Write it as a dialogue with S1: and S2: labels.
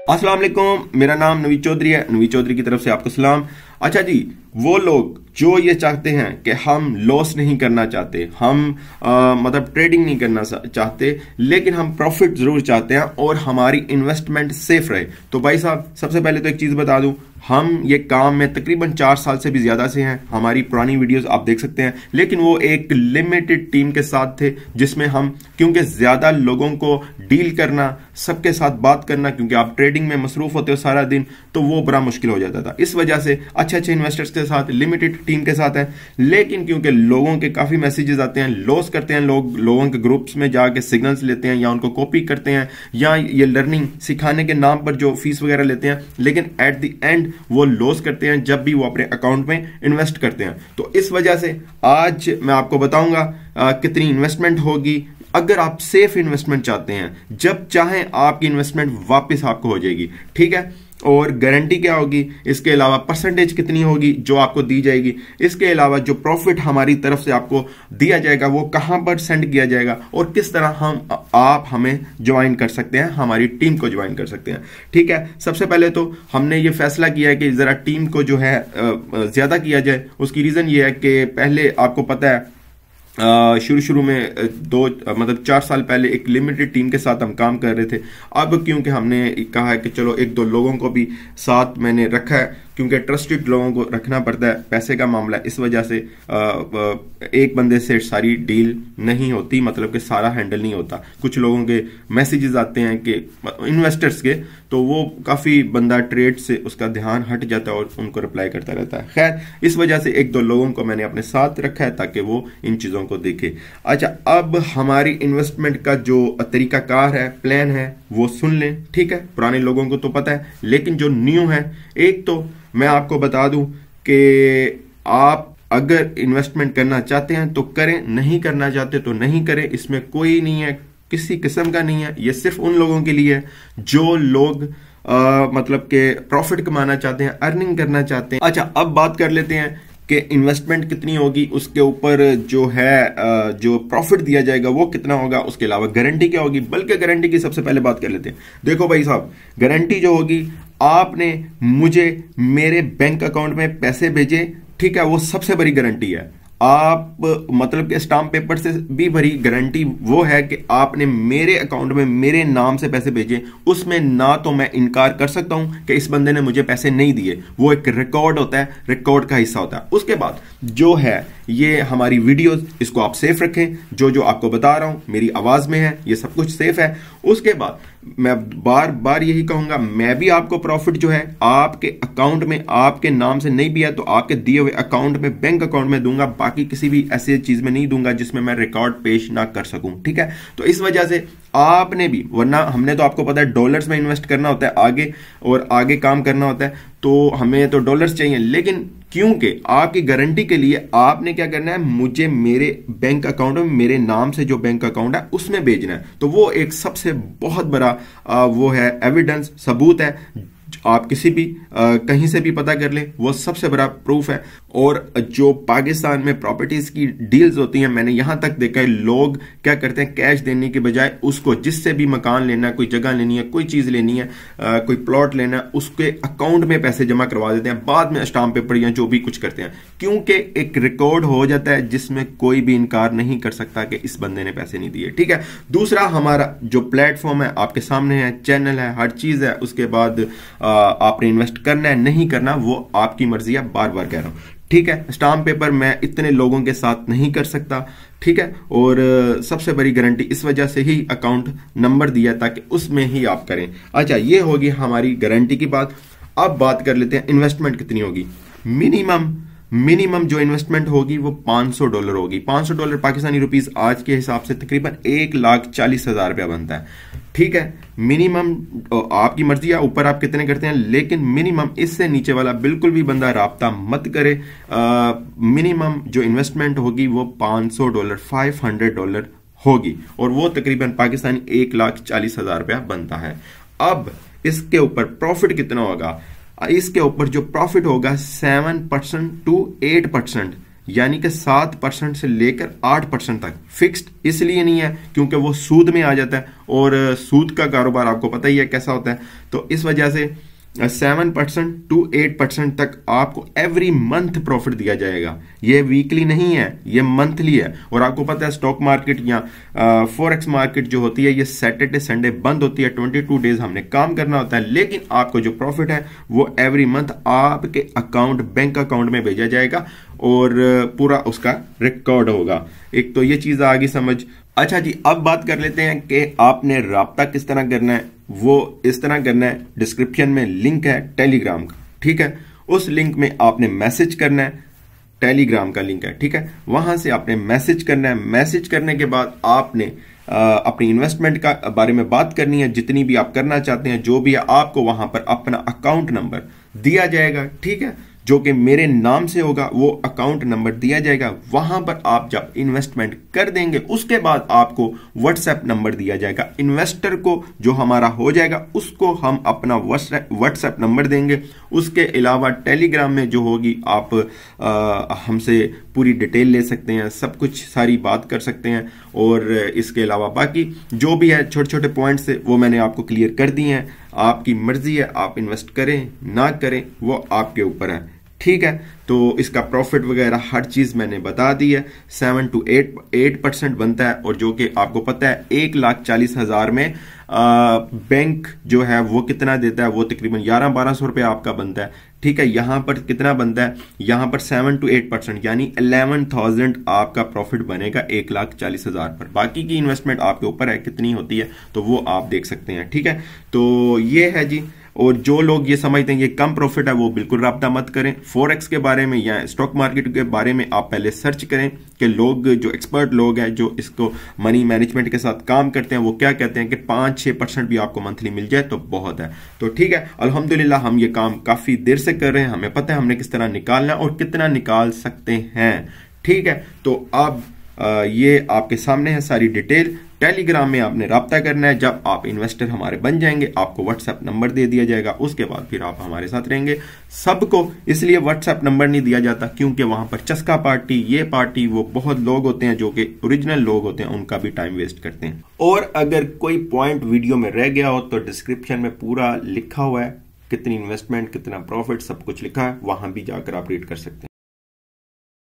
S1: अस्सलाम वालेकुम, मेरा नाम नवीद चौधरी है। नवीद चौधरी की तरफ से आपको सलाम। अच्छा जी, वो लोग जो ये चाहते हैं कि हम लॉस नहीं करना चाहते, हम मतलब ट्रेडिंग नहीं करना चाहते, लेकिन हम प्रॉफिट जरूर चाहते हैं और हमारी इन्वेस्टमेंट सेफ रहे, तो भाई साहब सबसे पहले तो एक चीज बता दूं, हम ये काम में तकरीबन 4 साल से भी ज्यादा से हैं। हमारी पुरानी वीडियोस आप देख सकते हैं, लेकिन वो एक लिमिटेड टीम के साथ थे, जिसमें हम क्योंकि ज्यादा लोगों को डील करना, सबके साथ बात करना, क्योंकि आप ट्रेडिंग में मसरूफ होते हो सारा दिन, तो वो बड़ा मुश्किल हो जाता था। इस वजह से अच्छे अच्छे इन्वेस्टर्स के साथ, लिमिटेड टीम के साथ है, लेकिन क्योंकि लोगों के काफी मैसेजेस आते हैं, लॉस करते हैं लोगों के ग्रुप्स में जाके सिग्नल्स लेते हैं या उनको कॉपी करते हैं, या ये लर्निंग सिखाने के नाम पर जो फीस वगैरह लेते हैं, लेकिन एट द एंड वो लॉस करते हैं जब भी वो अपने अकाउंट में इन्वेस्ट करते हैं। तो इस वजह से आज मैं आपको बताऊंगा कितनी इन्वेस्टमेंट होगी अगर आप सेफ इन्वेस्टमेंट चाहते हैं। जब चाहें आपकी इन्वेस्टमेंट वापस आपको हो जाएगी, ठीक है। और गारंटी क्या होगी, इसके अलावा परसेंटेज कितनी होगी जो आपको दी जाएगी, इसके अलावा जो प्रॉफिट हमारी तरफ से आपको दिया जाएगा वो कहां पर सेंड किया जाएगा, और किस तरह आप हमें ज्वाइन कर सकते हैं, हमारी टीम को ज्वाइन कर सकते हैं, ठीक है। सबसे पहले तो हमने ये फैसला किया है कि जरा टीम को जो है ज्यादा किया जाए। उसकी रीजन ये है कि पहले आपको पता है शुरू में मतलब 4 साल पहले एक लिमिटेड टीम के साथ हम काम कर रहे थे। अब क्योंकि हमने कहा है कि चलो 1-2 लोगों को भी साथ मैंने रखा है, क्योंकि ट्रस्टेड लोगों को रखना पड़ता है, पैसे का मामला है, इस वजह से एक बंदे से सारी डील नहीं होती, मतलब कि सारा हैंडल नहीं होता। कुछ लोगों के मैसेजेस आते हैं कि इन्वेस्टर्स के, तो वो काफी बंदा ट्रेड से उसका ध्यान हट जाता है और उनको रिप्लाई करता रहता है। खैर, इस वजह से 1-2 लोगों को मैंने अपने साथ रखा है ताकि वो इन चीजों को देखे। अच्छा, अब हमारी इन्वेस्टमेंट का जो तरीकाकार है, प्लान है, वो सुन लें, ठीक है। पुराने लोगों को तो पता है, लेकिन जो न्यू है, एक तो मैं आपको बता दूं कि आप अगर इन्वेस्टमेंट करना चाहते हैं तो करें, नहीं करना चाहते तो नहीं करें। इसमें कोई नहीं है, किसी किस्म का नहीं है। ये सिर्फ उन लोगों के लिए है जो लोग मतलब के प्रॉफिट कमाना चाहते हैं, अर्निंग करना चाहते हैं। अच्छा, अब बात कर लेते हैं कि इन्वेस्टमेंट कितनी होगी, उसके ऊपर जो है जो प्रॉफिट दिया जाएगा वो कितना होगा, उसके अलावा गारंटी क्या होगी। बल्कि गारंटी की सबसे पहले बात कर लेते हैं। देखो भाई साहब, गारंटी जो होगी, आपने मुझे मेरे बैंक अकाउंट में पैसे भेजे, ठीक है, वो सबसे बड़ी गारंटी है। आप मतलब कि स्टाम्प पेपर से भी बड़ी गारंटी वो है कि आपने मेरे अकाउंट में मेरे नाम से पैसे भेजे। उसमें ना तो मैं इनकार कर सकता हूं कि इस बंदे ने मुझे पैसे नहीं दिए, वो एक रिकॉर्ड होता है, रिकॉर्ड का हिस्सा होता है। उसके बाद जो है ये हमारी वीडियोस, इसको आप सेफ रखें, जो आपको बता रहा हूं मेरी आवाज में है, ये सब कुछ सेफ है। उसके बाद मैं बार बार यही कहूंगा, मैं भी आपको प्रॉफिट जो है आपके अकाउंट में आपके नाम से नहीं भी है तो आपके दिए हुए अकाउंट में, बैंक अकाउंट में दूंगा, बाकी किसी भी ऐसी चीज में नहीं दूंगा जिसमें मैं रिकॉर्ड पेश ना कर सकूं, ठीक है। तो इस वजह से आपने भी, वरना हमने तो आपको पता है डॉलर्स में इन्वेस्ट करना होता है आगे, और आगे काम करना होता है, तो हमें तो डॉलर्स चाहिए, लेकिन क्योंकि आपकी गारंटी के लिए आपने क्या करना है, मुझे मेरे बैंक अकाउंट में मेरे नाम से जो बैंक अकाउंट है उसमें भेजना है। तो वो एक सबसे बहुत बड़ा वो है एविडेंस, सबूत है। आप किसी भी कहीं से भी पता कर लें, वो सबसे बड़ा प्रूफ है। और जो पाकिस्तान में प्रॉपर्टीज की डील्स होती हैं, मैंने यहां तक देखा है लोग क्या करते हैं, कैश देने के बजाय उसको, जिससे भी मकान लेना है, कोई जगह लेनी है, कोई चीज लेनी है, कोई प्लॉट लेना है, उसके अकाउंट में पैसे जमा करवा देते हैं, बाद में स्टाम्प पेपर या जो भी कुछ करते हैं, क्योंकि एक रिकॉर्ड हो जाता है जिसमें कोई भी इनकार नहीं कर सकता कि इस बंदे ने पैसे नहीं दिए, ठीक है। दूसरा, हमारा जो प्लेटफॉर्म है आपके सामने है, चैनल है, हर चीज है। उसके बाद आपने इन्वेस्ट करना है नहीं करना वो आपकी मर्जी है, बार बार कह रहा हूं, ठीक है। स्टाम्प पेपर मैं इतने लोगों के साथ नहीं कर सकता, ठीक है। और सबसे बड़ी गारंटी इस वजह से ही अकाउंट नंबर दिया ताकि उसमें ही आप करें। अच्छा, ये होगी हमारी गारंटी की बात। अब बात कर लेते हैं इन्वेस्टमेंट कितनी होगी। मिनिमम जो इन्वेस्टमेंट होगी वो $500 होगी। $500 पाकिस्तानी रुपीस आज के हिसाब से तकरीबन 1,40,000 रुपया बनता है, ठीक है। मिनिमम आपकी मर्जी है, ऊपर आप कितने करते हैं, लेकिन मिनिमम, इससे नीचे वाला बिल्कुल भी बंदा राब्ता मत करे। मिनिमम जो इन्वेस्टमेंट होगी वो $500, $500 होगी, और वो तकरीबन पाकिस्तानी 1,40,000 रुपया बनता है। अब इसके ऊपर प्रॉफिट कितना होगा, इसके ऊपर जो प्रॉफिट होगा 7% to 8%, यानी कि 7% से लेकर 8% तक। फिक्स्ड इसलिए नहीं है क्योंकि वो सूद में आ जाता है, और सूद का कारोबार आपको पता ही है कैसा होता है। तो इस वजह से 7% टू 8% तक आपको एवरी मंथ प्रॉफिट दिया जाएगा। ये वीकली नहीं है, ये मंथली है। और आपको पता है स्टॉक मार्केट या फॉरेक्स मार्केट जो होती है ये सैटरडे संडे बंद होती है, 22 डेज हमने काम करना होता है, लेकिन आपको जो प्रॉफिट है वो एवरी मंथ आपके अकाउंट, बैंक अकाउंट में भेजा जाएगा और पूरा उसका रिकॉर्ड होगा। एक तो ये चीज आ गई समझ। अच्छा जी, अब बात कर लेते हैं कि आपने राब्ता किस तरह करना है। वो इस तरह करना है, डिस्क्रिप्शन में लिंक है टेलीग्राम का, ठीक है। उस लिंक में आपने मैसेज करना है, टेलीग्राम का लिंक है, ठीक है। वहां से आपने मैसेज करना है। मैसेज करने के बाद आपने अपनी इन्वेस्टमेंट का बारे में बात करनी है, जितनी भी आप करना चाहते हैं, जो भी है, आपको वहां पर अपना अकाउंट नंबर दिया जाएगा, ठीक है, जो कि मेरे नाम से होगा। वो अकाउंट नंबर दिया जाएगा, वहां पर आप जब इन्वेस्टमेंट कर देंगे उसके बाद आपको व्हाट्सएप नंबर दिया जाएगा। इन्वेस्टर को जो हमारा हो जाएगा उसको हम अपना व्हाट्सएप नंबर देंगे। उसके अलावा टेलीग्राम में जो होगी आप हमसे पूरी डिटेल ले सकते हैं, सब कुछ सारी बात कर सकते हैं। और इसके अलावा बाकी जो भी है छोटे छोटे पॉइंट्स वो मैंने आपको क्लियर कर दिए हैं। आपकी मर्जी है, आप इन्वेस्ट करें ना करें वो आपके ऊपर है, ठीक है। तो इसका प्रॉफिट वगैरह हर चीज मैंने बता दी है। 7 to 8% बनता है, और जो कि आपको पता है 1,40,000 में बैंक जो है वो कितना देता है, वो तकरीबन 1100-1200 रुपये आपका बनता है, ठीक है। यहां पर कितना बनता है, यहां पर 7 to 8% यानी 11,000 आपका प्रॉफिट बनेगा 1,40,000 पर। बाकी की इन्वेस्टमेंट आपके ऊपर है कितनी होती है, तो वो आप देख सकते हैं, ठीक है। तो ये है जी। और जो लोग ये समझते हैं ये कम प्रॉफिट है वो बिल्कुल राब्ता मत करें। फॉरेक्स के बारे में या स्टॉक मार्केट के बारे में आप पहले सर्च करें कि लोग जो एक्सपर्ट लोग हैं जो इसको मनी मैनेजमेंट के साथ काम करते हैं वो क्या कहते हैं कि 5-6% भी आपको मंथली मिल जाए तो बहुत है। तो ठीक है, अल्हम्दुलिल्लाह हम ये काम काफी देर से कर रहे हैं, हमें पता है हमने किस तरह निकालना है और कितना निकाल सकते हैं, ठीक है। तो अब ये आपके सामने है सारी डिटेल। टेलीग्राम में आपने राब्ता करना है। जब आप इन्वेस्टर हमारे बन जाएंगे आपको व्हाट्सएप नंबर दे दिया जाएगा, उसके बाद फिर आप हमारे साथ रहेंगे। सबको इसलिए व्हाट्सएप नंबर नहीं दिया जाता क्योंकि वहां पर चस्का पार्टी, ये पार्टी, वो बहुत लोग होते हैं जो कि ओरिजिनल लोग होते हैं, उनका भी टाइम वेस्ट करते हैं। और अगर कोई पॉइंट वीडियो में रह गया हो तो डिस्क्रिप्शन में पूरा लिखा हुआ है, कितनी इन्वेस्टमेंट, कितना प्रॉफिट, सब कुछ लिखा है, वहां भी जाकर आप रीड कर सकते हैं।